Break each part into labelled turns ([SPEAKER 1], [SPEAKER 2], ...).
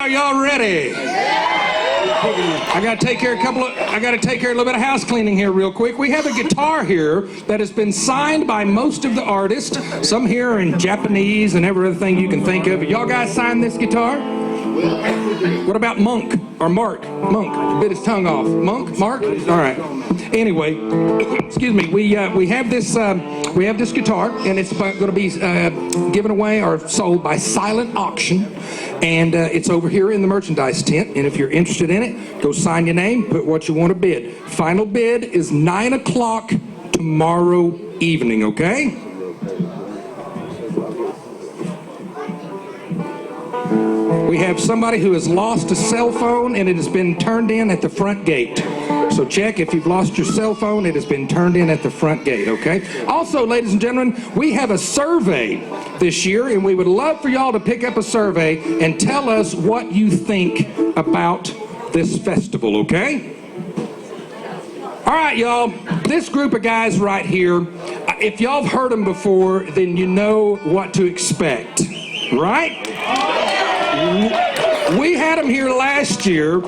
[SPEAKER 1] Are y'all ready? I gotta take care of a little bit of house cleaning here real quick. We have a guitar here that has been signed by most of the artists. Some here are in Japanese and every other thing you can think of. Y'all guys signed this guitar? What about Monk or Mark? Monk bit his tongue off. Monk, Mark. All right. Anyway, excuse me. We have this guitar, and it's going to be given away or sold by silent auction, and it's over here in the merchandise tent. And if you're interested in it, go sign your name, put what you want to bid. Final bid is 9 o'clock tomorrow evening. Okay. We have somebody who has lost a cell phone, and it has been turned in at the front gate. So check if you've lost your cell phone. It has been turned in at the front gate, okay? Also, ladies and gentlemen, we have a survey this year, and we would love for y'all to pick up a survey and tell us what you think about this festival, okay? All right, y'all, this group of guys right here, if y'all have heard them before, then you know what to expect, right? We had them here last year.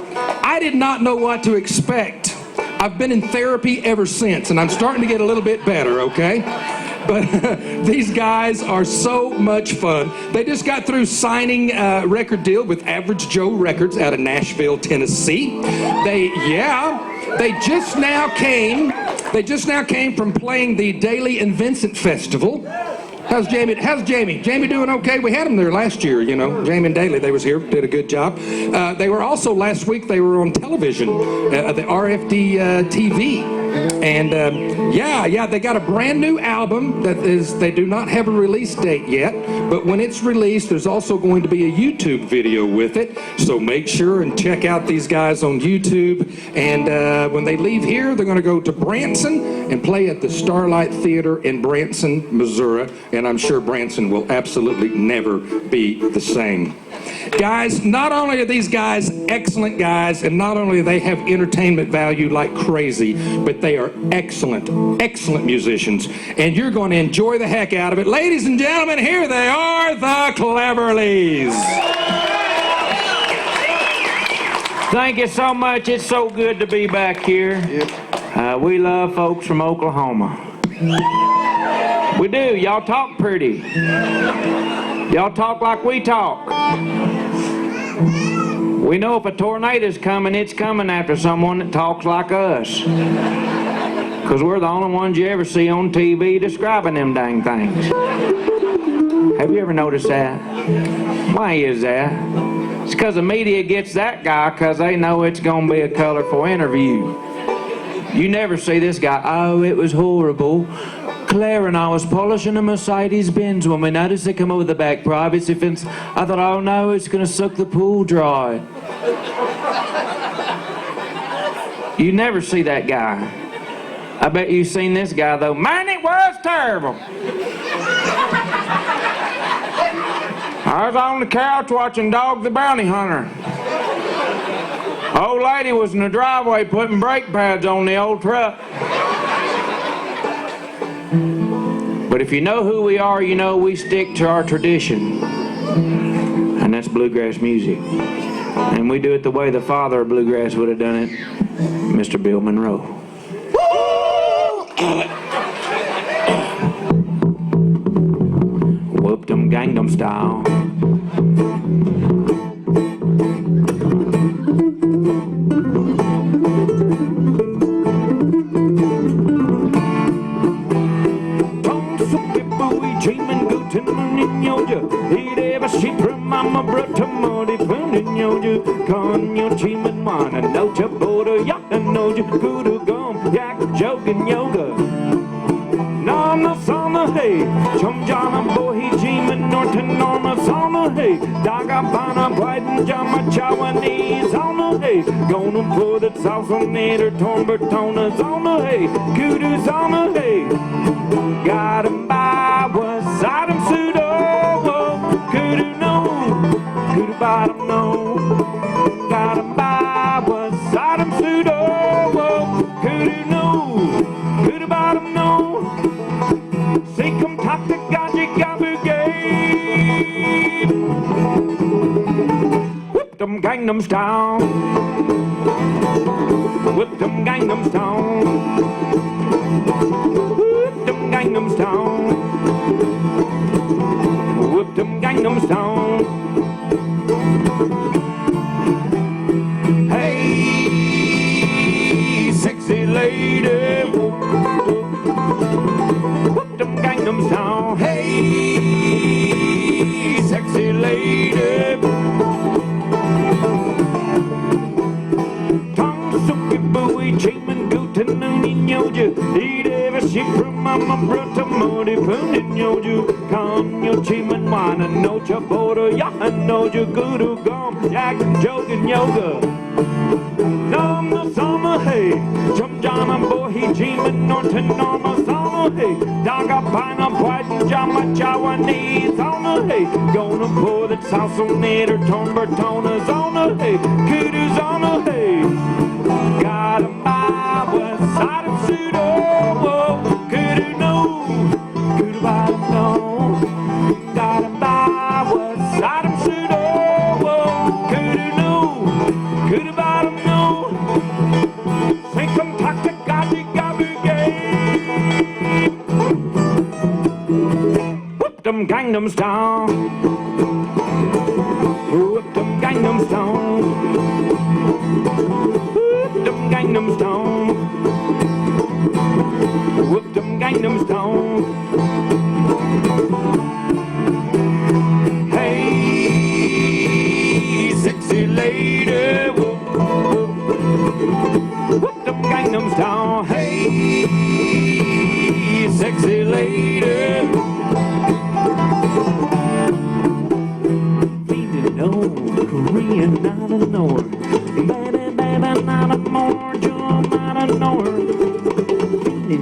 [SPEAKER 1] I did not know what to expect. I've been in therapy ever since, and I'm starting to get a little bit better, okay? But these guys are so much fun. They just got through signing a record deal with Average Joe Records out of Nashville, Tennessee. They just now came from playing the Daly and Vincent Festival. How's Jamie? Jamie doing okay? We had him there last year, you know. Jamie and Daly, they was here, did a good job. They were also, last week, they were on television, the RFD TV. And they got a brand new album that they do not have a release date yet, but when it's released, there's also going to be a YouTube video with it. So make sure and check out these guys on YouTube. And when they leave here, they're going to go to Branson and play at the Starlight Theater in Branson, Missouri. And I'm sure Branson will absolutely never be the same. Guys, not only are these guys excellent guys, and not only do they have entertainment value like crazy, but they are excellent musicians, and you're going to enjoy the heck out of it. Ladies and gentlemen, here they are, the Cleverly'S.
[SPEAKER 2] Thank you so much. It's so good to be back here. Yep. We love folks from Oklahoma. We do. Y'all talk pretty. Y'all talk like we talk. We know if a tornado's coming, it's coming after someone that talks like us. Because we're the only ones you ever see on TV describing them dang things. Have you ever noticed that? Why is that? It's because the media gets that guy because they know it's going to be a colorful interview. You never see this guy, oh, it was horrible. Claire and I was polishing a Mercedes-Benz when we noticed it come over the back privacy fence. I thought, oh no, it's going to suck the pool dry. You never see that guy. I bet you've seen this guy though. Man, it was terrible. I was on the couch watching Dog the Bounty Hunter. Old lady was in the driveway putting brake pads on the old truck. But if you know who we are, you know we stick to our tradition. And that's bluegrass music. And we do it the way the father of bluegrass would have done it, Mr. Bill Monroe. Whoop them Gangnam Style. Dreaming good in Yoja, he'd ever see from Mama Brutta Modi found in Yoja, con your dreaming one and no chaboda, yak and no kudu gum, yak joking yoga. Nana Sama hey, Chum Jana Bohi Jeeman Norton Norma Sama hey, Dagabana Biden Jama Chawanese on the hey, gonna put it Salsonator Tombertona Zona hey, Kudu Zona hey, got him by was Adam Pseudo, Kudu no, Kudu bottom no, got him by was Adam Pseudo, Kudu no, Kudu bottom no. Say come talk to Gaji Gabu Gabe. Whoop them them Gangnam Style. Whip them Gangnam Style. Whip them Gangnam Style. Whip them Gangnam Style. Hey, sexy lady. Whip them Gangnam Style. Hey, sexy lady. Cheeman guten in yoju, eat every sheep from mama brutta modi pun in yoju. Con yo cheeman wana no chaboda ya no ju guru gum yak jogging yoga. Dom the summer hey, chum jama boy he cheeman norton normal summer hey. Daga pina white and jama Jawanese on the hey. Gonna pour that sauce on it or tomber toners on the hey. Kudos on the hey. Got 'em by west side of pseudo. Could-do know, could-do know. Got 'em by west side of pseudo. Could-do know, could-do know. Think 'em talk to Goddy Gabby Gay. Whoop them Gangnam Style. Whoop them Gangnam Style. Gangnam Style. Whoop them Gangnam Style. Hey, sexy lady. Whoop, whoop. Whoop them Gangnam Style. Hey, sexy lady. Feeling no Korean, not a north. Baby, baby, not a more Joe, not a north.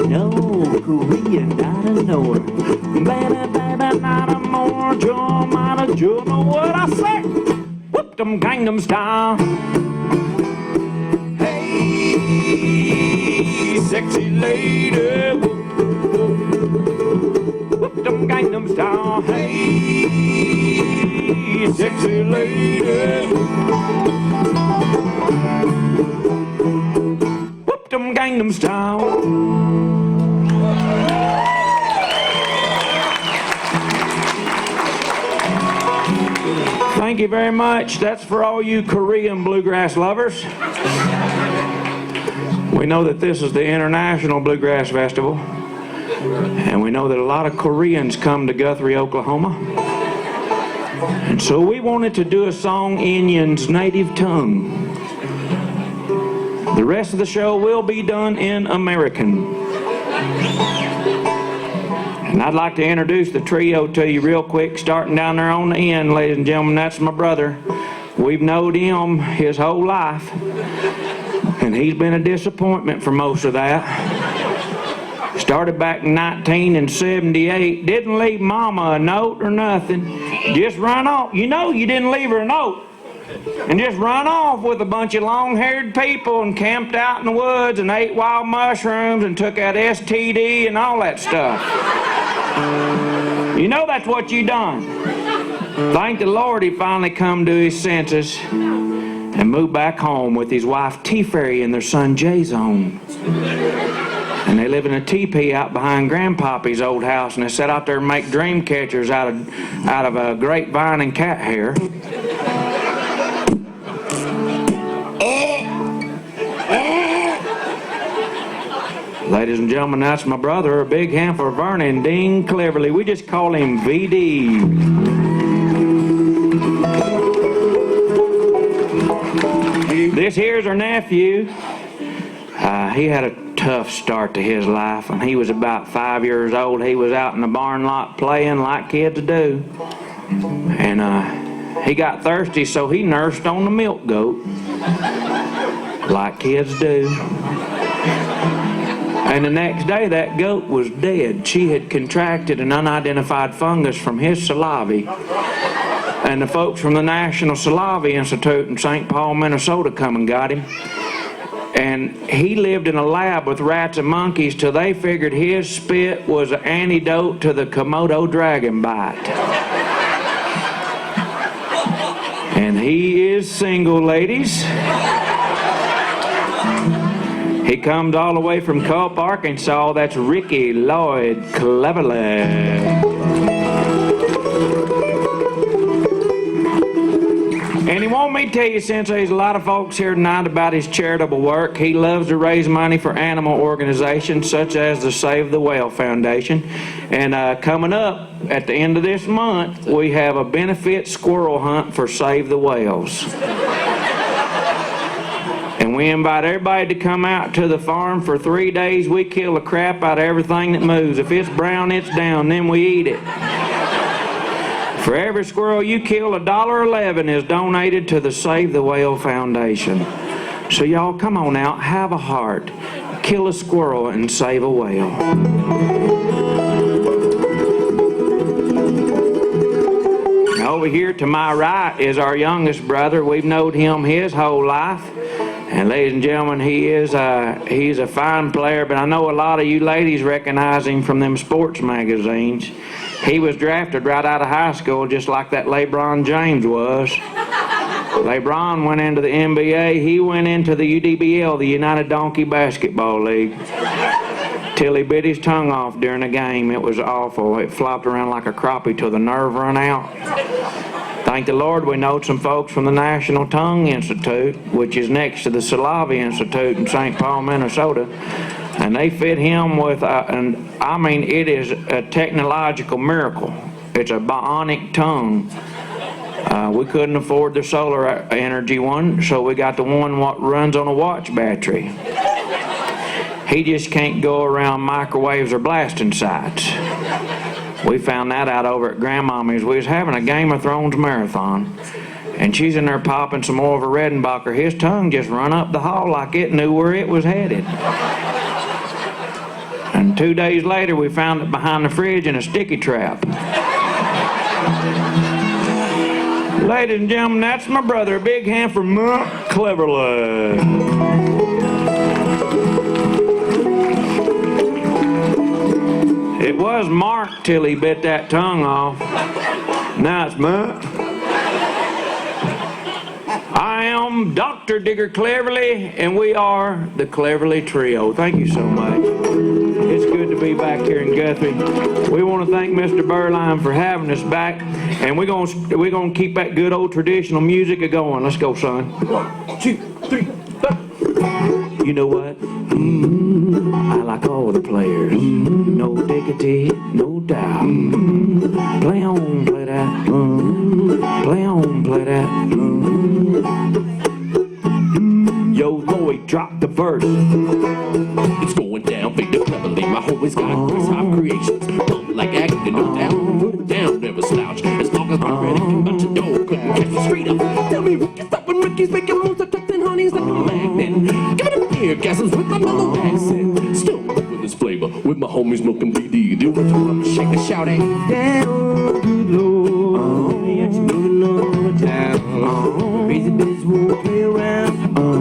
[SPEAKER 2] No Korean, not a north. Baby, baby, not a more Joe, not a Joe. Know what I say? Whoop them Gangnam Style. Hey, sexy lady. Whoop them Gangnam Style. Hey, sexy lady. Whoop them Gangnam Style. Thank you very much. That's for all you Korean bluegrass lovers. We know that this is the International Bluegrass Festival, and we know that a lot of Koreans come to Guthrie, Oklahoma. And so we wanted to do a song in Indian's native tongue. The rest of the show will be done in American. And I'd like to introduce the trio to you real quick, starting down there on the end, ladies and gentlemen. That's my brother. We've known him his whole life, and he's been a disappointment for most of that. Started back in 1978, didn't leave Mama a note or nothing. Just run off. You know you didn't leave her a note. And just run off with a bunch of long-haired people and camped out in the woods and ate wild mushrooms and took out STD and all that stuff. You know that's what you done. Thank the Lord he finally come to his senses and moved back home with his wife T-Fairy and their son J-Zone. And they live in a teepee out behind Grandpappy's old house, and they sit out there and make dream catchers out of a grapevine and cat hair. Ladies and gentlemen, that's my brother, a big hand for Vernon Dean Cleverly. We just call him VD. This here's our nephew. He had a tough start to his life. When he was about 5 years old, he was out in the barn lot playing like kids do. And he got thirsty, so he nursed on the milk goat, like kids do. And the next day, that goat was dead. She had contracted an unidentified fungus from his saliva. And the folks from the National Saliva Institute in St. Paul, Minnesota come and got him. And he lived in a lab with rats and monkeys till they figured his spit was an antidote to the Komodo dragon bite. And he is single, ladies. He comes all the way from Culp, Arkansas. That's Ricky Lloyd Cleverly. And he want me to tell you, since there's a lot of folks here tonight, about his charitable work. He loves to raise money for animal organizations such as the Save the Whale Foundation. And coming up at the end of this month, we have a benefit squirrel hunt for Save the Whales. And we invite everybody to come out to the farm for 3 days. We kill the crap out of everything that moves. If it's brown, it's down, then we eat it. For every squirrel you kill, $1.11 is donated to the Save the Whale Foundation. So y'all, come on out, have a heart, kill a squirrel and save a whale. Over here to my right is our youngest brother. We've known him his whole life. And ladies and gentlemen, he's a fine player, but I know a lot of you ladies recognize him from them sports magazines. He was drafted right out of high school, just like that LeBron James was. LeBron went into the NBA. He went into the UDBL, the United Donkey Basketball League, till he bit his tongue off during a game. It was awful. It flopped around like a crappie till the nerve run out. Thank the Lord we know some folks from the National Tongue Institute, which is next to the Salavi Institute in St. Paul, Minnesota. And they fit him with, I mean, it is a technological miracle. It's a bionic tongue. We couldn't afford the solar energy one, so we got the one what runs on a watch battery. He just can't go around microwaves or blasting sites. We found that out over at Grandmommy's. We was having a Game of Thrones marathon, and she's in there popping some more of a Redenbacher. His tongue just run up the hall like it knew where it was headed. And 2 days later, we found it behind the fridge in a sticky trap. Ladies and gentlemen, that's my brother. A big hand for Cleverly. It was Mark till he bit that tongue off. Now it's Mutt. I am Dr. Digger Cleverly, and we are the Cleverly Trio. Thank you so much. It's good to be back here in Guthrie. We want to thank Mr. Burline for having us back, and we're gonna keep that good old traditional music going. Let's go, son. 1, 2, 3, 4. You know what? I like all the players. No diggity, no doubt. Play on, play that. Play on, play that. Yo, Lloyd, drop the verse.
[SPEAKER 3] It's going down, big to Cleverly. My homies got Chris Hop creations. Pump like acting, no doubt. Put it down, never slouch. As long as I'm ready, but your door couldn't catch me straight up. Tell me, Ricky, stop when Ricky's making moves. I'm tucked in honey's like a magnet. Give it a beer, gasms with my mellow accent. Still with this flavor, with my homies smoking BD. The original shake and shouting. Down, good Lord. Yeah, you moving on down. Crazy bitch won't play around.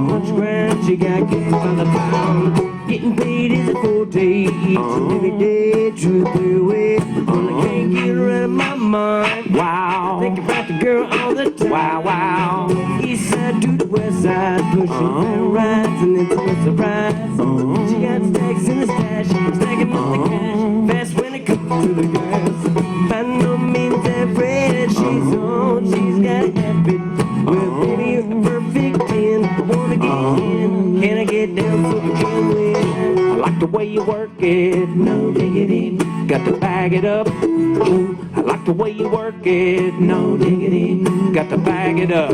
[SPEAKER 3] Much ground, she got cash on the town. Getting paid is a forte. Every day, truth away. Well, I can't get her out of my mind.
[SPEAKER 2] Wow.
[SPEAKER 3] Think about the girl all the time.
[SPEAKER 2] Wow, wow.
[SPEAKER 3] East side to the west side, pushing down rides, and it's a surprise. She got stacks in the stash, stacking up the cash. Fast when it comes to the gas. By no means average, she's on. She's got a habit. Well, baby, you're a perfect 10. I wanna get in. Can I get down so we can win?
[SPEAKER 2] I like the way you work it.
[SPEAKER 3] No diggity,
[SPEAKER 2] Got to bag it up. I like the way you work it.
[SPEAKER 3] no diggity,
[SPEAKER 2] Got to bag it up.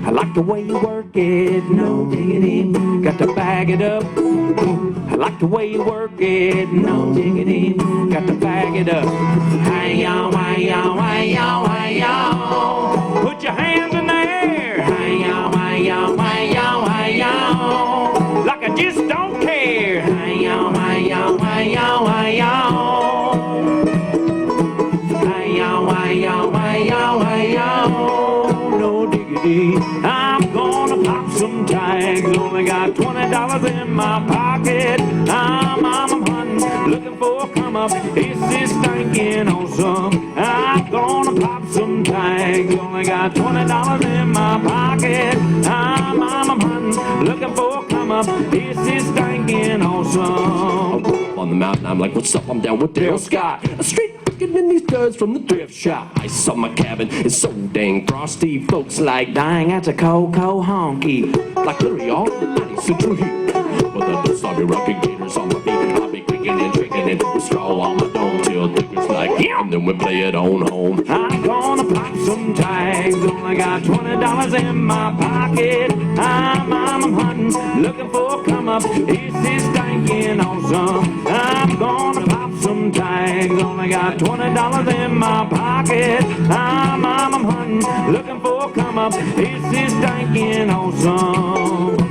[SPEAKER 2] I like the way you work it.
[SPEAKER 3] no diggity,
[SPEAKER 2] Got to bag it up. I like the way you work it.
[SPEAKER 3] no diggity.
[SPEAKER 2] Got to bag it up.
[SPEAKER 3] Hi-yo, hi-yo, hi-yo, hi-yo.
[SPEAKER 2] Put your hands in the air.
[SPEAKER 3] Hi-yo, hi-yo, hi-yo, hi-yo.
[SPEAKER 2] Like I just don't care.
[SPEAKER 3] Hi-yo, hi-yo, hi-yo, hi-yo. Hi-yo, hi-yo, hi-yo, hi-yo.
[SPEAKER 2] No diggity. I'm gonna pop some tags. Only got $20 in my pocket. I'm hunting looking for a come up. It's this stinking awesome. I'm gonna pop some tags. Only got $20 in my pocket. I'm hunting, looking for a come up. It's this stinking awesome.
[SPEAKER 3] On the mountain, I'm like, what's up? I'm down with Dale Scott. A straight picking in these duds from the thrift shop. I saw my cabin, it's so dang frosty. Folks like,
[SPEAKER 2] Dang, that's a cold honky.
[SPEAKER 3] like literally all the 90s central heat. But the soggy rocking gators on my feet. I'll be kicking and drinking and with straw on my dome till thickers like, yeah. And then we play it on home.
[SPEAKER 2] I'm gonna pop some tags. Only got $20 in my pocket. I'm hunting, looking for a come up. It's this stinking awesome. I'm gonna pop some tags. Only got $20 in my pocket. I'm hunting, looking for a come up. It's this stinking awesome.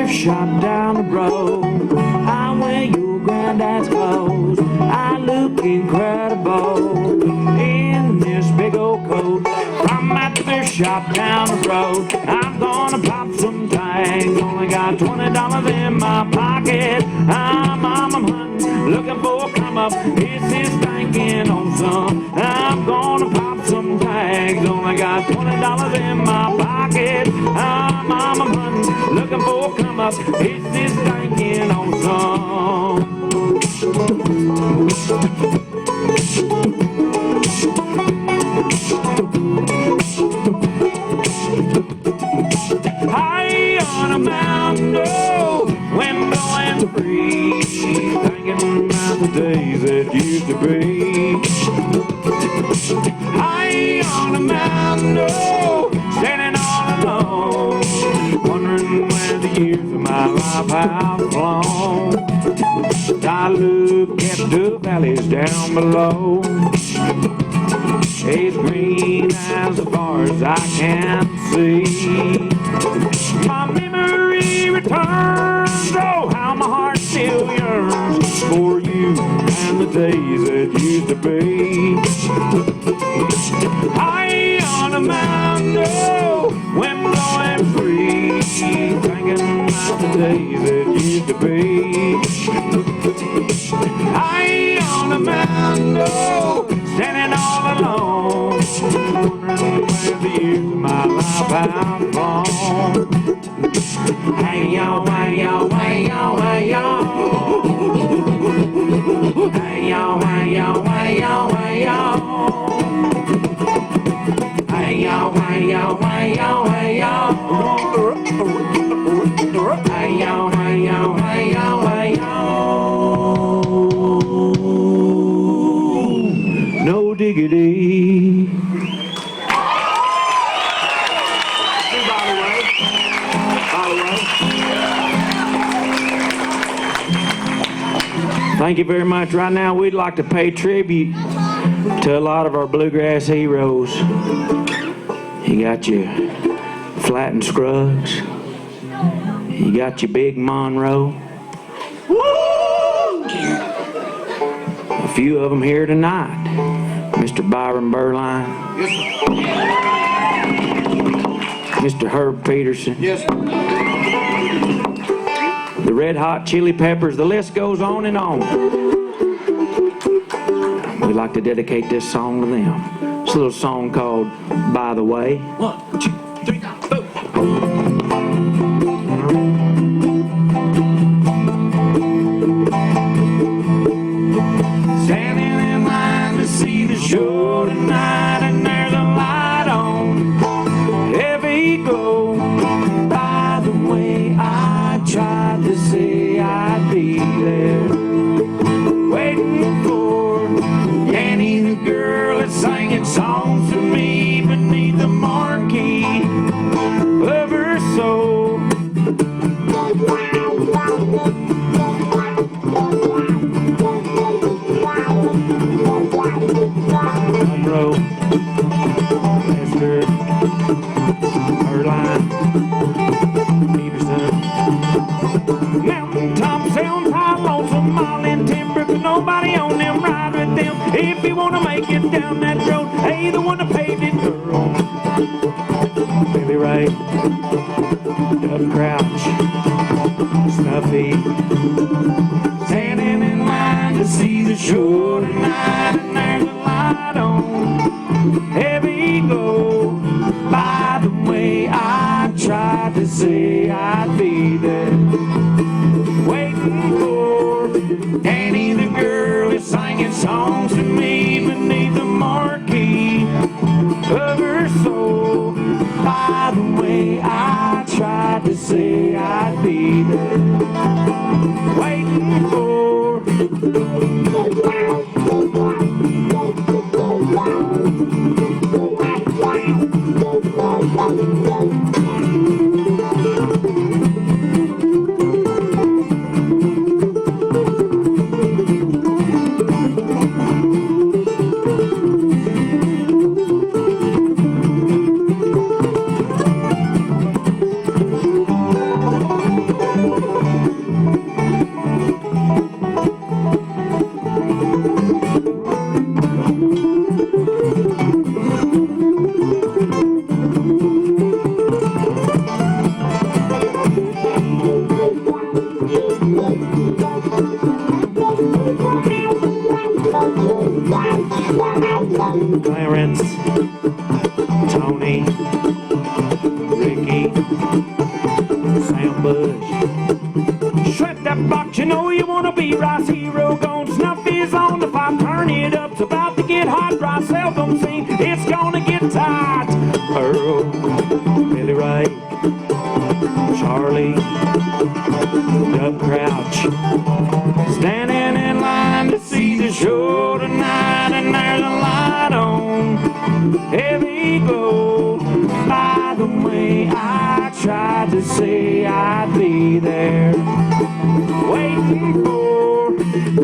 [SPEAKER 2] Shop down the road, I wear your granddad's clothes. I look incredible in this big old coat. From that thrift shop down the road, I'm gonna pop some tags. Only got $20 in my pocket. I'm hunting, looking for a come up. It's this stinking awesome. I'm gonna pop some tags. Only got $20 in my pocket. I'm hunting, looking for a come up. It's this stinking awesome. High on a mountain, oh, wind blowing free, thinking about the days that used to be. High on a mountain, oh, standing all alone, wondering where the years of my life have flown. I look at the valleys down below, it's green as far as I can see. My memory returns, oh, how my heart still yearns for you and the days that used to be. High on a mountain, oh, wind blowing free, thinking about the days that used to be. High on a mountain, oh, standing all alone, wondering where the years of my life have gone. Hey yo, hey yo, hey yo, hey yo. Hey yo, hey yo, hey yo, hey yo. Hey yo, hey yo, hey yo, hey yo. Hey yo, hey yo, hey yo, hey yo. No diggity. Thank you very much. Right now, we'd like to pay tribute to a lot of our bluegrass heroes. You got your Flatt & Scruggs. You got your Big Monroe. A few of them here tonight. Mr. Byron Berline.
[SPEAKER 4] Yes, sir.
[SPEAKER 2] Mr. Herb Peterson.
[SPEAKER 4] Yes, sir.
[SPEAKER 2] The Red Hot Chili Peppers, the list goes on and on. We'd like to dedicate this song to them. It's a little song called By the Way.
[SPEAKER 3] 1, 2, 3, 4.
[SPEAKER 2] Standing in line to see the show tonight, and there's a light on heavy glow. By the way, I tried to say I'd be there, waiting for Annie, the girl that's singing songs to me beneath the marquee of her soul. Duck crouch, Snuffy, standing in line to see the show tonight, and there's a light on, heavy glow. By the way, I tried to say I'd be there, waiting for Danny the girl is singing songs to me beneath the marquee of her soul. By the way, I tried to say I'd be there, waiting for. Clarence, Tony, Ricky, Sam Bush. Shred that box, you know you wanna be Rice Hero. Gone Snuffy's on the fire, turn it up, it's about to get hot. Dry seldom seen, it's gonna get tight. Earl, Billy Ray, Charlie, Duck Crouch, standing in line to see the show tonight, and there's a light on, heavy glow. By the way, I tried to say I'd be there, waiting for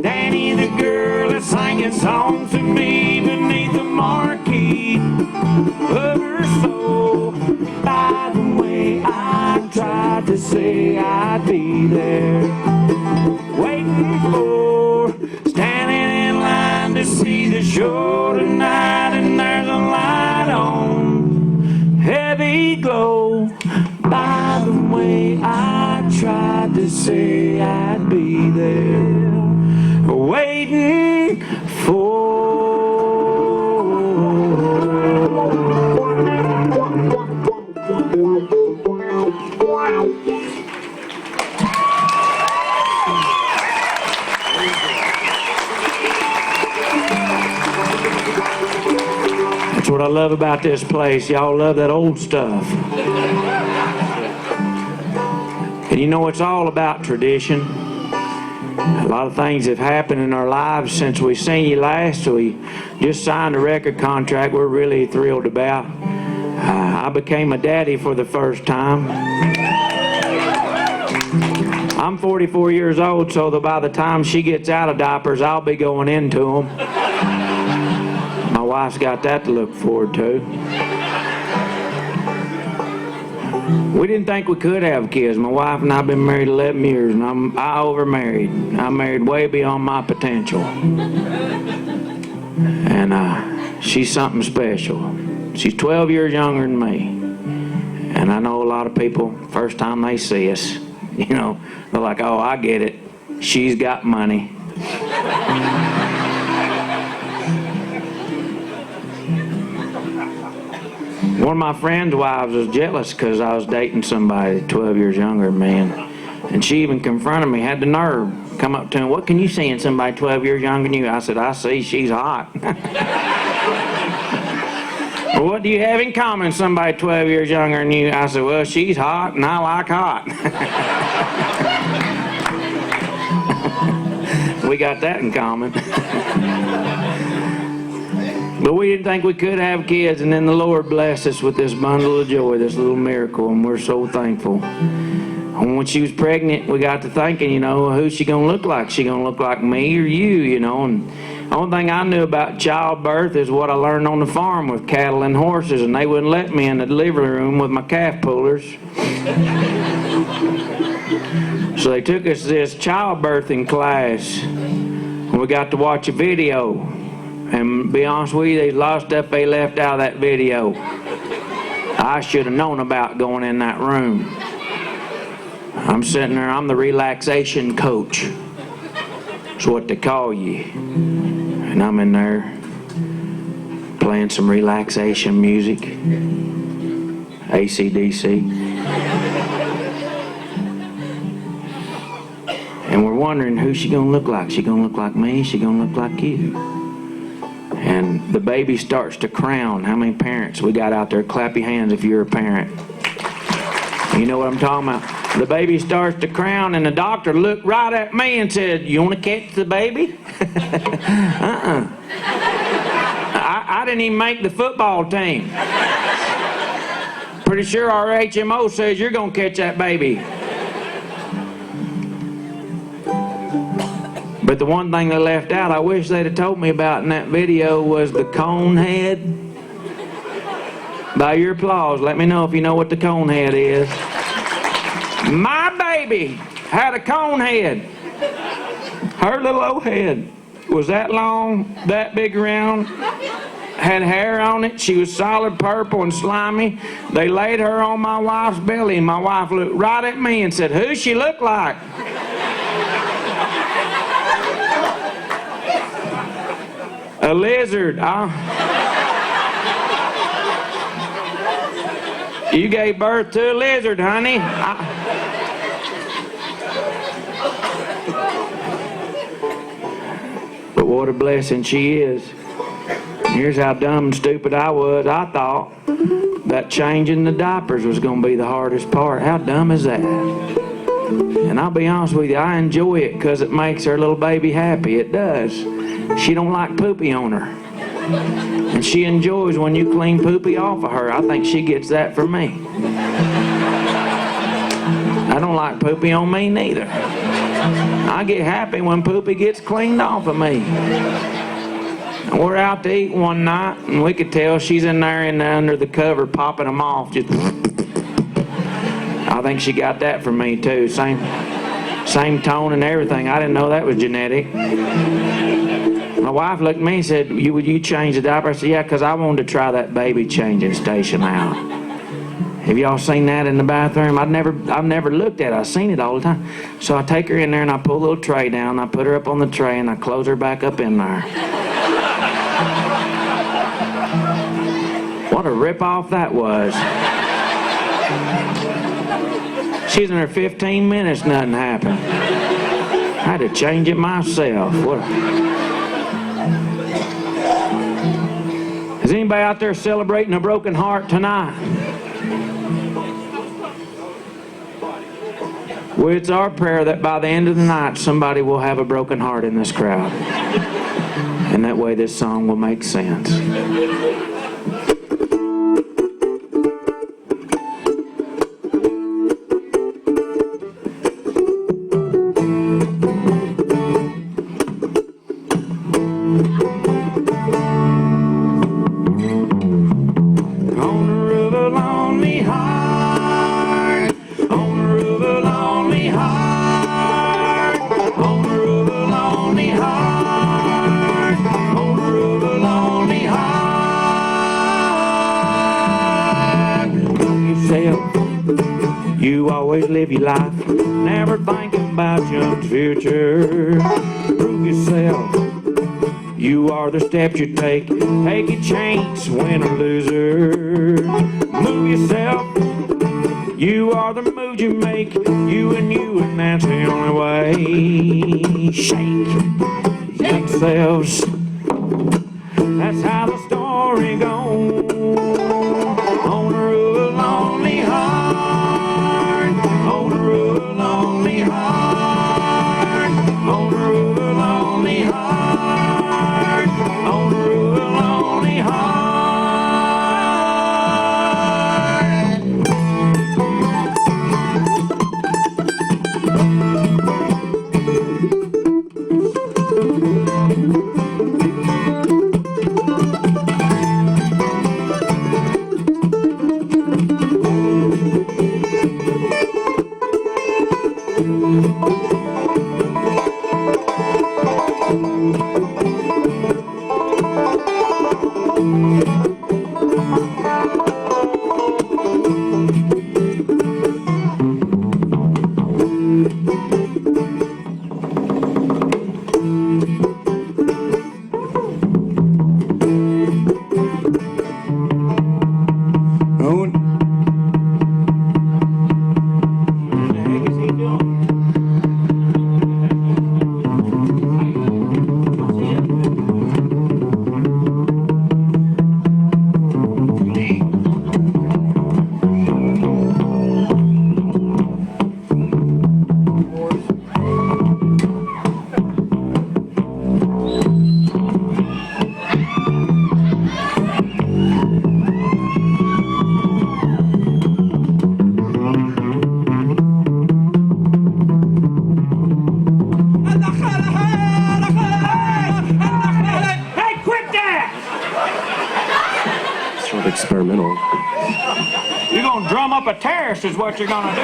[SPEAKER 2] Danny the girl is singing songs to me beneath the marquee of her soul. By the way, I tried to say I'd be there, waiting for, standing in line to see the show tonight, and there's a light on, heavy glow. By the way, I tried to say I'd be there, waiting for. That's what I love about this place. Y'all love that old stuff. And you know, it's all about tradition. A lot of things have happened in our lives since we seen you last. We just signed a record contract we're really thrilled about. I became a daddy for the first time. I'm 44 years old, so that by the time she gets out of diapers, I'll be going into them. My wife's got that to look forward to. We didn't think we could have kids. My wife and I have been married 11 years, and I overmarried. I married way beyond my potential. And she's something special. She's 12 years younger than me. And I know a lot of people, first time they see us, you know, they're like, oh, I get it. She's got money. One of my friend's wives was jealous because I was dating somebody 12 years younger than me, and she even confronted me, had the nerve, come up to him, what can you see in somebody 12 years younger than you? I said, I see she's hot. Well, what do you have in common with somebody 12 years younger than you? I said, well, she's hot and I like hot. We got that in common. But we didn't think we could have kids, and then the Lord blessed us with this bundle of joy, this little miracle, and we're so thankful. And when she was pregnant, we got to thinking, you know, who's she going to look like? She going to look like me or you, you know? And the only thing I knew about childbirth is what I learned on the farm with cattle and horses, and they wouldn't let me in the delivery room with my calf pullers. So they took us to this childbirthing class, and we got to watch a video. And to be honest with you, there's a lot of stuff they left out of that video I should have known about going in that room. I'm sitting there, I'm the relaxation coach. That's what they call you. And I'm in there playing some relaxation music, AC/DC. And we're wondering who's she gonna look like. She gonna look like me? She gonna look like you? And the baby starts to crown. How many parents we got out there? Clap your hands if you're a parent. You know what I'm talking about? The baby starts to crown, and the doctor looked right at me and said, "You want to catch the baby?" I didn't even make the football team. Pretty sure our HMO says you're going to catch that baby. But the one thing they left out, I wish they'd have told me about in that video, was the cone head. By your applause, let me know if you know what the cone head is. My baby had a cone head. Her little old head was that long, that big around, had hair on it. She was solid purple and slimy. They laid her on my wife's belly, and my wife looked right at me and said, "Who's she look like?" A lizard. You gave birth to a lizard, honey. But what a blessing she is. Here's how dumb and stupid I was. I thought that changing the diapers was going to be the hardest part. How dumb is that? And I'll be honest with you, I enjoy it because it makes her little baby happy. It does. She don't like poopy on her. And she enjoys when you clean poopy off of her. I think she gets that from me. I don't like poopy on me neither. I get happy when poopy gets cleaned off of me. And we're out to eat one night, and we could tell she's in there under the cover popping them off. Just I think she got that from me too. Same Same tone and everything. I didn't know that was genetic. My wife looked at me and said, would you change the diaper? I said, yeah, because I wanted to try that baby changing station out. Have y'all seen that in the bathroom? I've never looked at it. I've seen it all the time. So I take her in there and I pull a little tray down. I put her up on the tray and I close her back up in there. What a rip-off that was. She's in her 15 minutes, nothing happened. I had to change it myself. Is anybody out there celebrating a broken heart tonight? Well, it's our prayer that by the end of the night, somebody will have a broken heart in this crowd. And that way this song will make sense. You always live your life, never thinking about your future. Prove yourself, you are the steps you take. Take a chance, win or loser. Move yourself, you are the moves you make. You, and that's the only way. Shake yourselves, that's how the story goes. On the road of a lonely heart, on the road of a lonely heart, on the road of a lonely heart, on the road of a lonely heart.
[SPEAKER 3] experimental.
[SPEAKER 2] You're gonna drum up a terrace is what you're gonna do.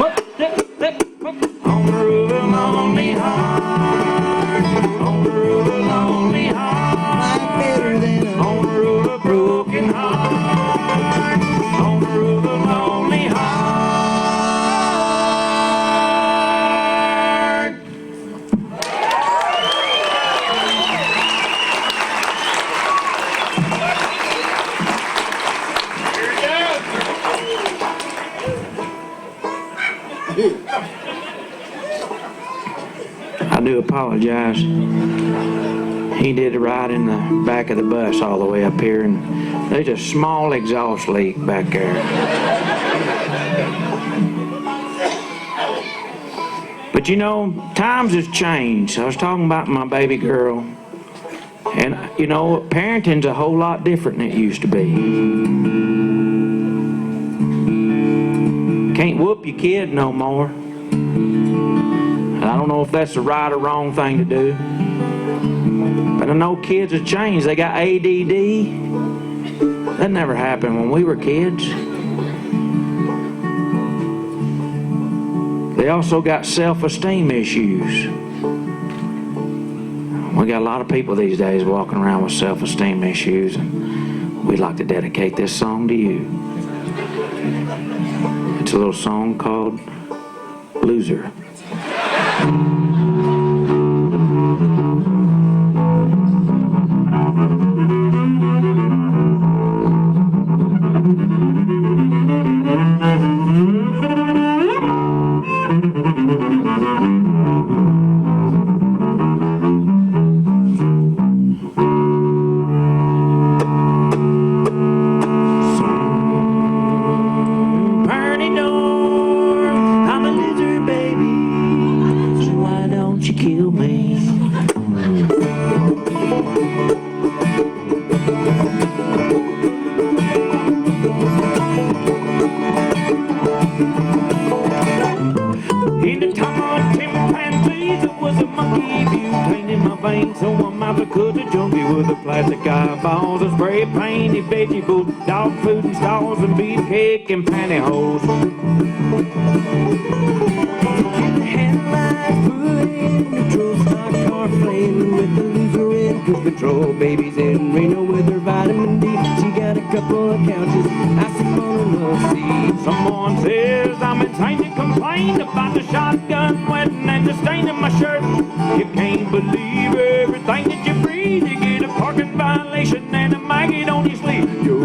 [SPEAKER 2] Whoop, dip, dip, whoop. On the road of lonely heart. On the road of lonely heart. Better than on the road of broken heart. On the road of lonely heart. I do apologize. He did a ride in the back of the bus all the way up here, and there's a small exhaust leak back there. But you know, times has changed. I was talking about my baby girl, and you know, parenting's a whole lot different than it used to be. Can't whoop your kid no more. I don't know if that's the right or wrong thing to do. But I know kids have changed. They got ADD. That never happened when we were kids. They also got self-esteem issues. We got a lot of people these days walking around with self-esteem issues, and we'd like to dedicate this song to you. It's a little song called Loser. So I'm out to cut the junkie with the plastic eyeballs and spray painted vegetables, dog food and stalls and beefcake and pantyhose. Headlight foot in neutral stock car flaming with the loser in cruise control. Baby's in Reno with her vitamin D. She got a couple of couches, I sit on her love seat. Someone says I'm insane to complain about the shotgun wetting and the stain in my shirt. You can't believe everything that you breathe. You get a parking violation and a maggot on your sleeve. Yo.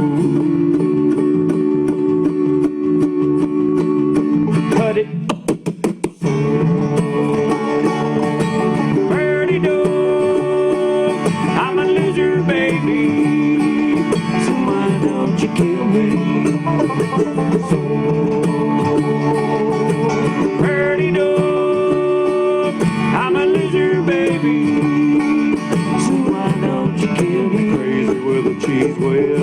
[SPEAKER 2] Cut it. Birdie dog, I'm a loser, baby. So why don't you kill me? So, birdie dog, I'm a loser, baby. So why don't you kill me? Crazy with a cheese whiz.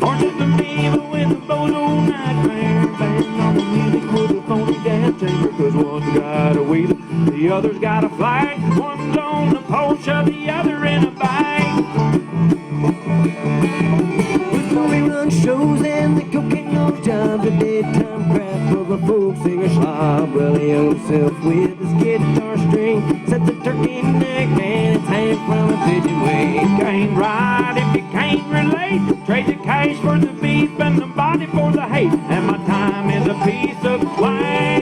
[SPEAKER 2] Horses and people with a bozo nightmare, banging on the music with a phony gas chamber. 'Cause one's got a wheel, the other's got a flag. One's on the pole, shove the other in a bag. We run shows and the cocaine on jobs, a daytime crap of a folk singer slob. Well, he owns himself with his guitar string, sets a turkey neck and it's hanging from a pigeon wing. Can't ride if you can't relate. Trade the cash for the beef and the body for the hate. And my time is a piece of clay.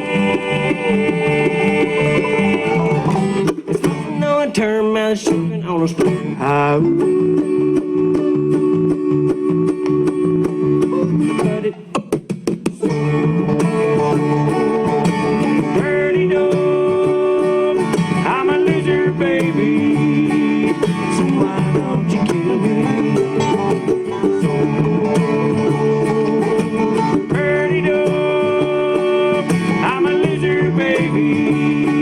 [SPEAKER 2] It's floating on a termite, shooting on a string. Cut it. Dirty dog, I'm a loser, baby. So why don't you kill me? So, dirty dog, I'm a loser, baby.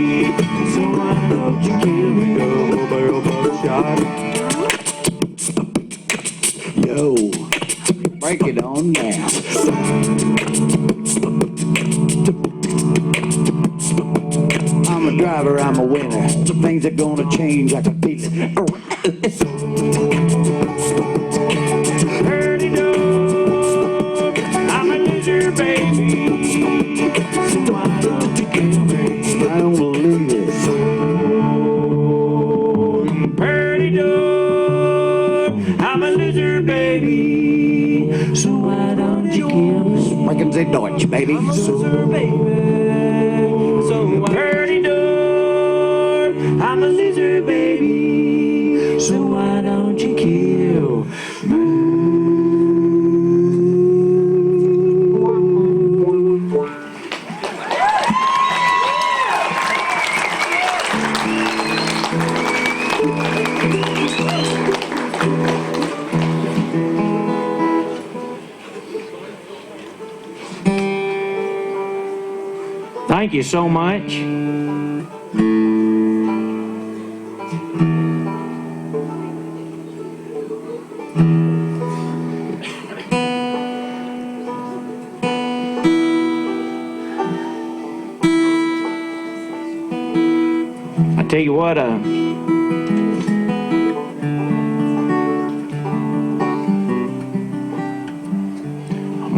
[SPEAKER 4] Break it on down. I'm a driver, I'm a winner. Things are gonna change, I can feel it.
[SPEAKER 2] Dirty dog, I'm a loser, baby. So why don't you kill me?
[SPEAKER 4] I don't believe it.
[SPEAKER 2] Dirty dog, I'm a loser, baby. So why don't you kill me?
[SPEAKER 4] Sprechen Sie Deutsch, baby.
[SPEAKER 2] Loser, baby. So dirty dog, I'm a loser, baby. So why don't you kill me? Thank you so much. I tell you what, I'm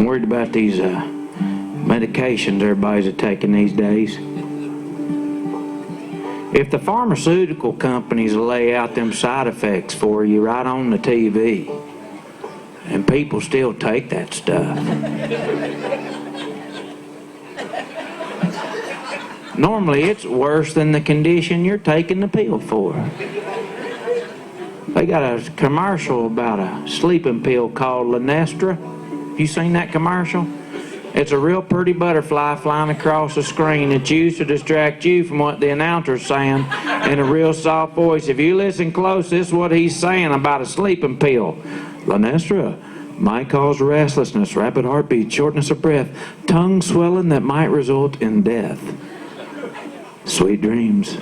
[SPEAKER 2] worried about these medications everybody's taking these days. If the pharmaceutical companies lay out them side effects for you right on the TV, and people still take that stuff. Normally it's worse than the condition you're taking the pill for. They got a commercial about a sleeping pill called Linestra. You seen that commercial? It's a real pretty butterfly flying across the screen that's used to distract you from what the announcer's saying in a real soft voice. If you listen close, this is what he's saying about a sleeping pill. Linestra might cause restlessness, rapid heartbeat, shortness of breath, tongue swelling that might result in death. Sweet dreams.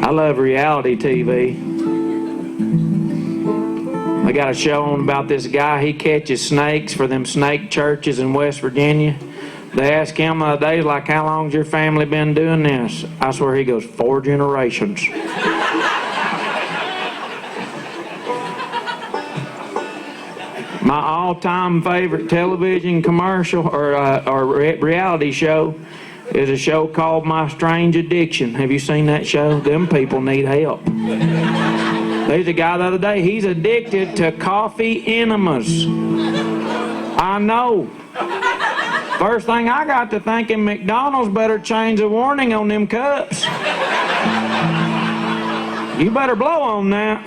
[SPEAKER 2] I love reality TV. They got a show on about this guy. He catches snakes for them snake churches in West Virginia. They ask him the other day, like, how long's your family been doing this? I swear he goes, 4 generations. My all-time favorite television commercial or reality show is a show called My Strange Addiction. Have you seen that show? Them people need help. There's a guy the other day, he's addicted to coffee enemas. I know. First thing I got to thinking, McDonald's better change the warning on them cups. You better blow on that.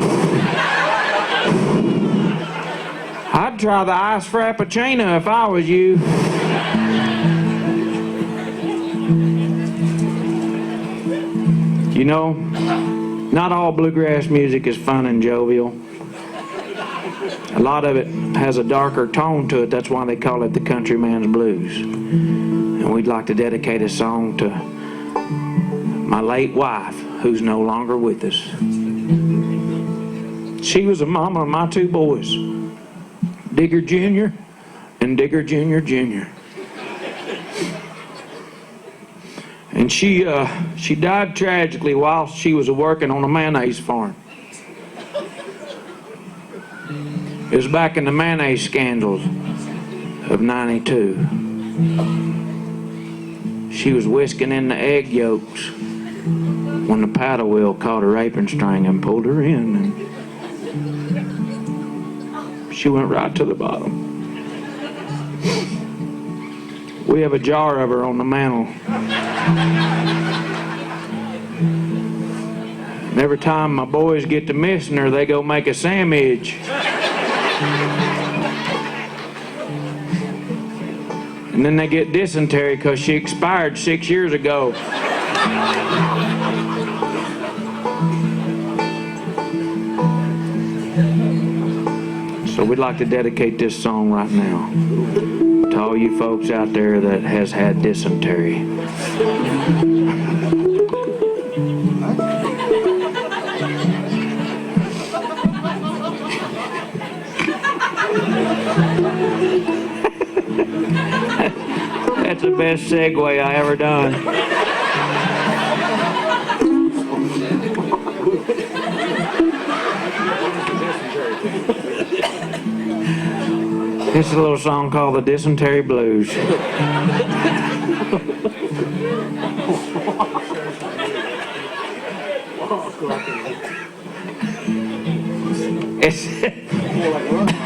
[SPEAKER 2] I'd try the iced frappuccino if I was you. You know, not all bluegrass music is fun and jovial. A lot of it has a darker tone to it. That's why they call it the countryman's blues. And we'd like to dedicate a song to my late wife, who's no longer with us. She was the mama of my 2 boys, Digger Jr. and Digger Jr. Jr. And she died tragically while she was working on a mayonnaise farm. It was back in the mayonnaise scandals of '92. She was whisking in the egg yolks when the paddle wheel caught her apron string and pulled her in, and she went right to the bottom. We have a jar of her on the mantle. And every time my boys get to missing her, they go make a sandwich. And then they get dysentery because she expired 6 years ago. So we'd like to dedicate this song right now to all you folks out there that has had dysentery. the best segue I ever done. This is a little song called the Dysentery Blues.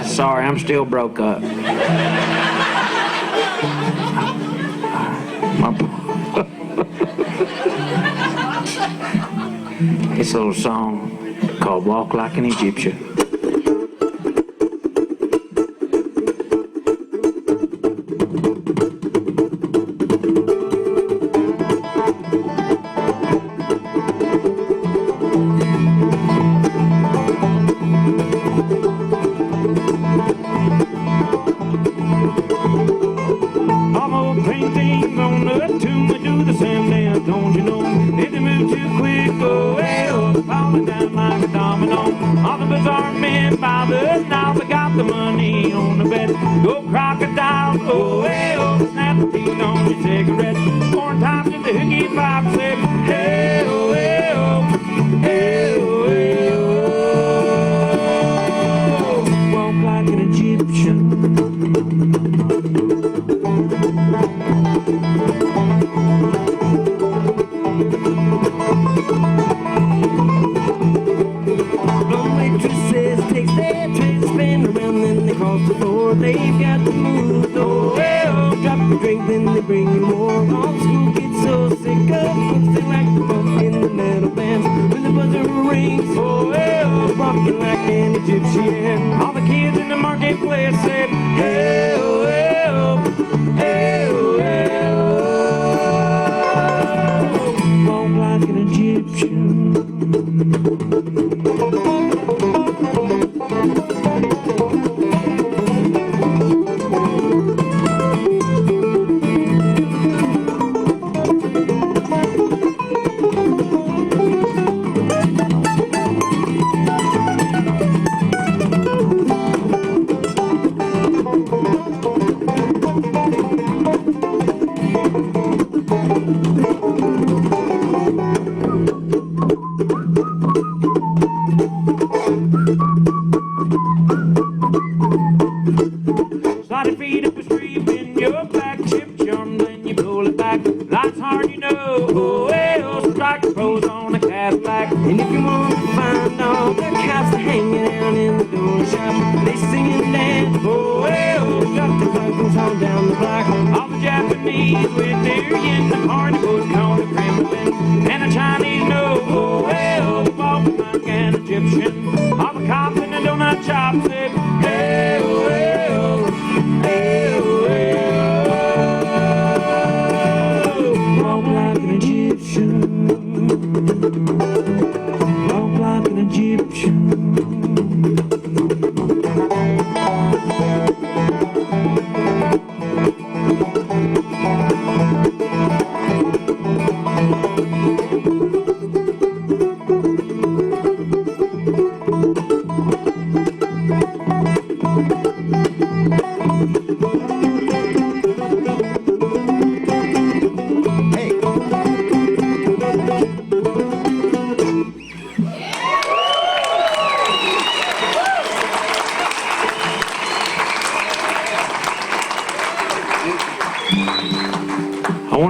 [SPEAKER 2] Sorry, I'm still broke up. It's a little song called Walk Like an Egyptian.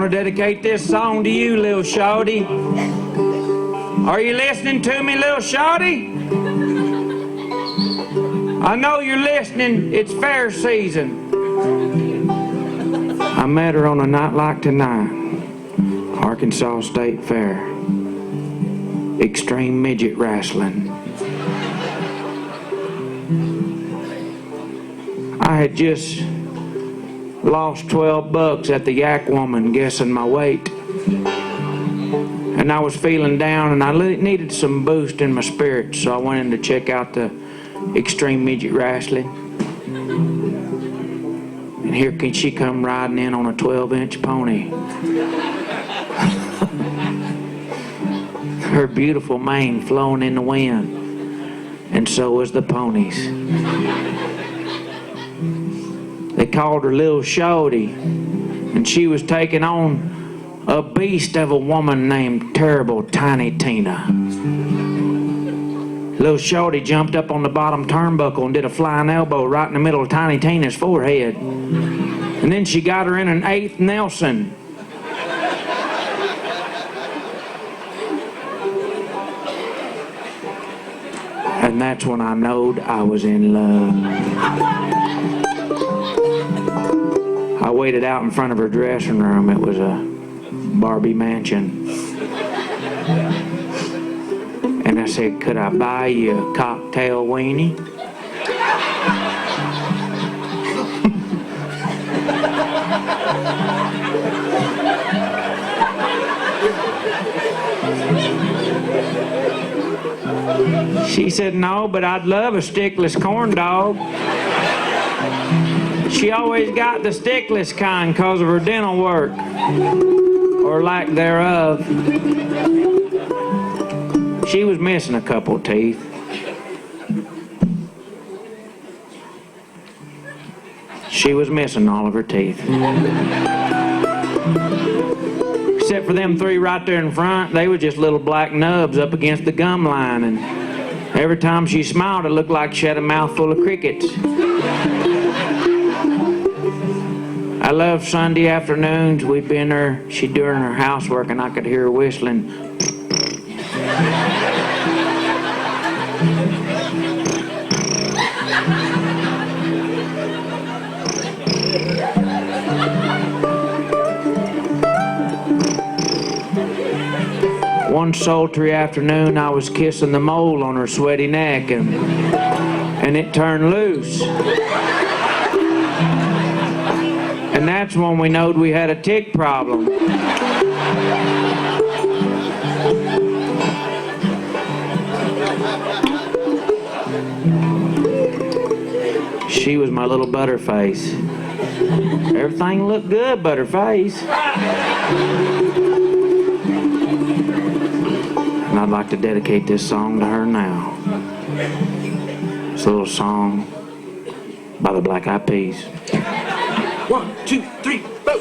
[SPEAKER 2] Dedicate this song to you, little shawty. Are you listening to me, little shawty? I know you're listening. It's fair season. I met her on a night like tonight, Arkansas State Fair. Extreme midget wrestling. I had just lost 12 bucks at the Yak Woman guessing my weight. And I was feeling down and I needed some boost in my spirits, so I went in to check out the Extreme Midget Wrestling. And here she come riding in on a 12-inch pony. Her beautiful mane flowing in the wind, and so was the ponies. They called her Little Shorty,
[SPEAKER 5] and she was taking on a beast of a woman named Terrible Tiny Tina. Little shorty jumped up on the bottom turnbuckle and did a flying elbow right in the middle of Tiny Tina's forehead. And then she got her in an 8th Nelson. And that's when I knowed I was in love. I waited out in front of her dressing room. It was a Barbie mansion. And I said, could I buy you a cocktail weenie? She said, no, but I'd love a stickless corn dog. She always got the stickless kind because of her dental work, or lack thereof. She was missing a couple teeth. She was missing all of her teeth. Except for them 3 right there in front, they were just little black nubs up against the gum line, and every time she smiled, it looked like she had a mouthful of crickets. I love Sunday afternoons. We'd be in her, she'd doing her housework, and I could hear her whistling. One sultry afternoon, I was kissing the mole on her sweaty neck, and it turned loose. And that's when we knowed we had a tick problem. She was my little butterface. Everything looked good but her face. And I'd like to dedicate this song to her now. It's a little song by the Black Eyed Peas.
[SPEAKER 3] 1, 2, 3, 4.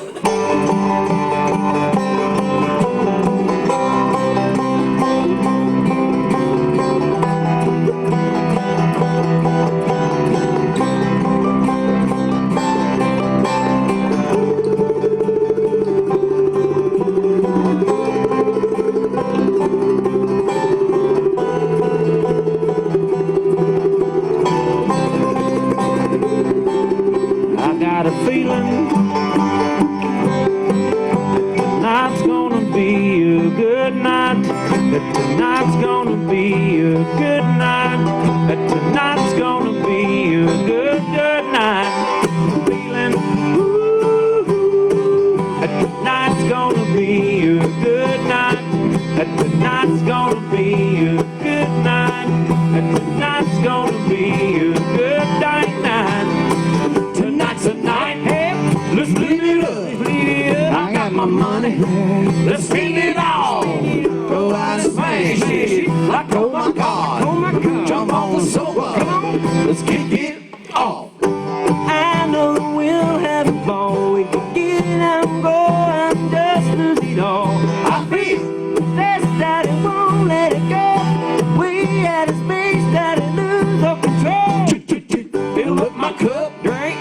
[SPEAKER 5] Got a feeling tonight's gonna be a good night. That tonight's gonna be a good night. That tonight's gonna be a good night. Feeling that tonight's gonna be a good night. That tonight's gonna be a good night. That tonight's gonna be a good night. Tonight's the night, hey, let's live it up. I got my money, let's spend it all. Go out and smash it like oh my God. Jump on the sofa, come on, let's kick it off. I know we'll have a ball. We can get it and go and just lose it all. I feel this that it won't let it go. We had a space that it lose our control. Fill up my cup, drink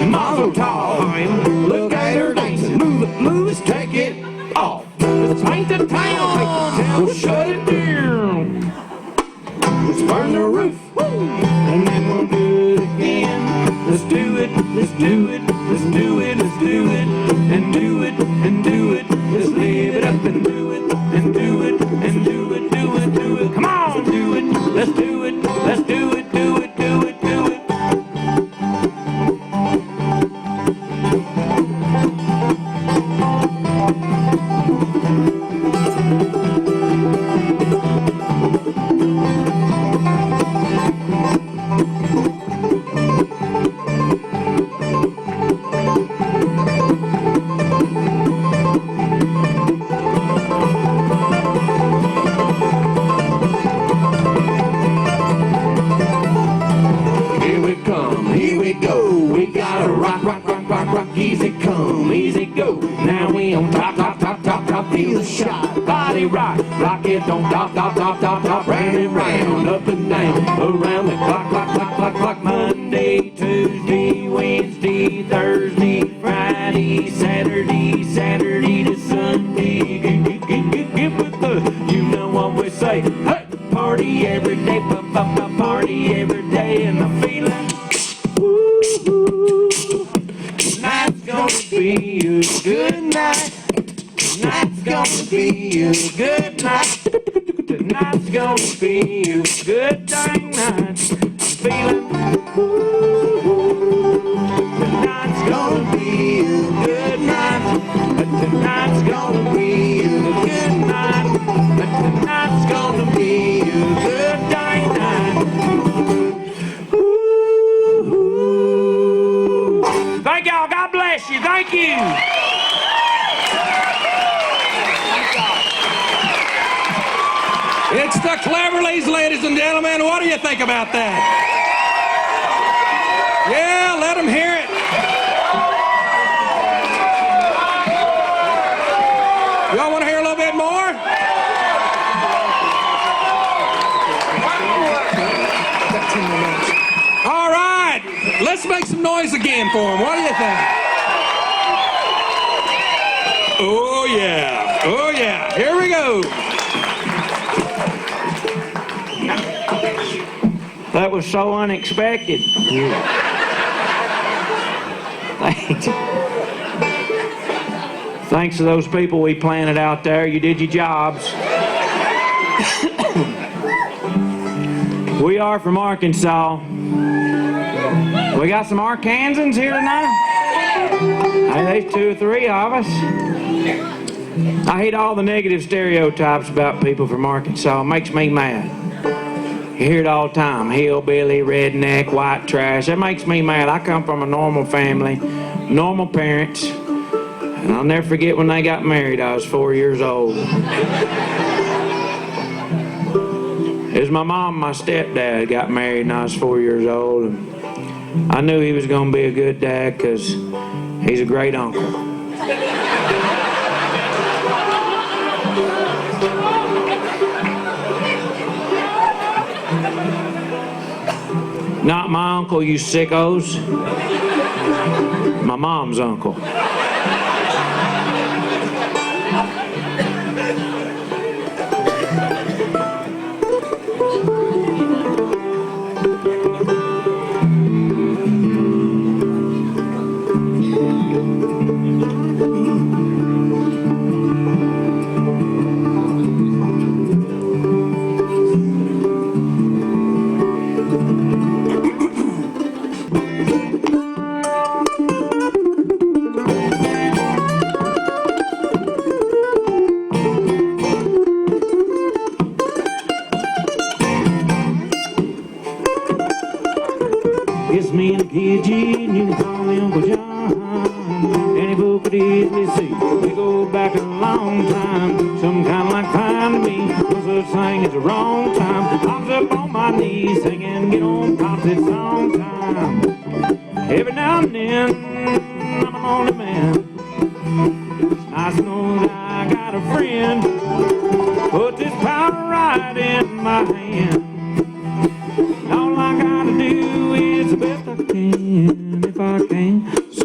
[SPEAKER 5] Mazel tov. Look at her dancing, move it, let's take it off. Let's paint the town, we'll shut it down. Let's burn the roof, and then we'll do it again. Let's do it, let's do it, let's do it, let's do it, and do it, and do it. Let's live it up and do it, and do it, and do it, do it, do it. Come on, do it, let's do it, let's do it, do it, do it, do it.
[SPEAKER 3] head don't stop, round and round, up and down, around the clock,
[SPEAKER 5] Monday, Tuesday, Wednesday, Thursday, Friday, Saturday to Sunday. Get with the, you know what we say. Hey, party every day, party every day, and the feeling. Tonight's gonna be a good night. Tonight's gonna be a good night. Tonight's gonna be a good dang night. I'm feeling. Tonight's gonna be a good night. Tonight's gonna be a good night. Tonight's gonna be a good dang night. Thank y'all. God bless you. Thank you.
[SPEAKER 1] It's the Cleverly'S, ladies and gentlemen. What do you think about that? Yeah, let them hear it. Y'all want to hear a little bit more? All right, let's make some noise again for them. What do you think? Oh, yeah. Oh, yeah. Here we go.
[SPEAKER 5] That was so unexpected. Thanks to those people we planted out there. You did your jobs. We are from Arkansas. We got some Arkansans here tonight. Hey, there's 2 or 3 of us. I hate all the negative stereotypes about people from Arkansas. It makes me mad. You hear it all the time. Hillbilly, redneck, white trash. That makes me mad. I come from a normal family, normal parents. And I'll never forget when they got married. I was 4 years old. It was my mom and my stepdad got married and I was 4 years old. And I knew he was going to be a good dad because he's a great uncle. Not my uncle, you sickos. My mom's uncle. It's me and the kid G, and you can call me Uncle John. Any book could easily see we go back a long time. Some kind of like fine to me, no such thing as a wrong time. I was up on my knees singing, get on pop this song time. Every now and then, I'm a lonely man. It's nice to know that I got a friend. Put this power right in my hand. All I gotta do is the best I can, if I can, so.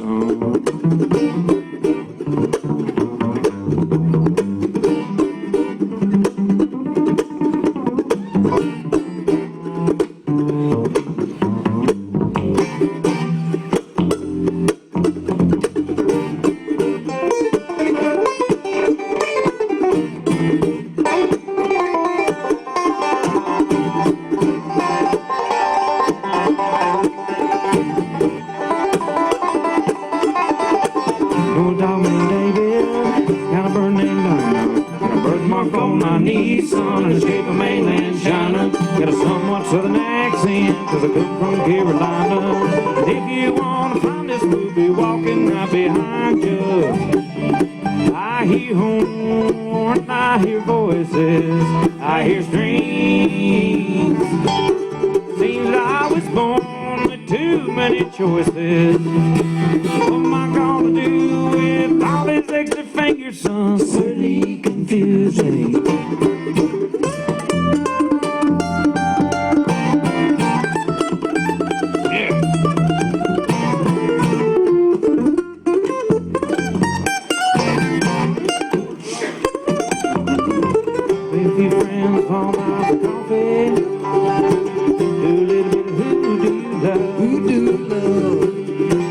[SPEAKER 5] Old dog named David, got a bird named Dinah, got a birthmark on my knee, son, and escape of mainland China. Got a somewhat southern accent, cause I come from Carolina. And if you wanna find this movie walking right behind you, I hear horns, I hear voices, I hear strings. Seems I was born with too many choices. What am I gonna do with all these extra fingers, son? Pretty confusing.
[SPEAKER 2] cup of coffee. Do a little bit of hoodoo love.
[SPEAKER 1] Voodoo love.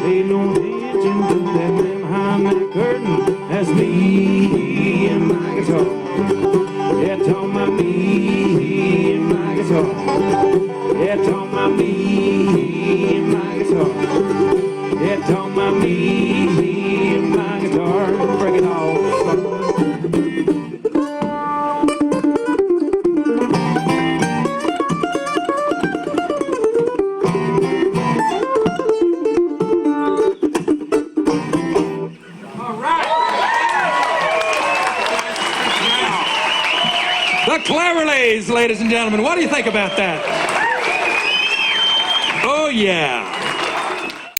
[SPEAKER 2] Pay no attention to that damn high curtain. That's me and my guitar. Yeah, talking about me and my guitar. Yeah, talking about me and my guitar. Yeah, talking about me and my guitar. Break it all.
[SPEAKER 1] The Cleverly'S, ladies and gentlemen. What do you think about that? Oh, yeah.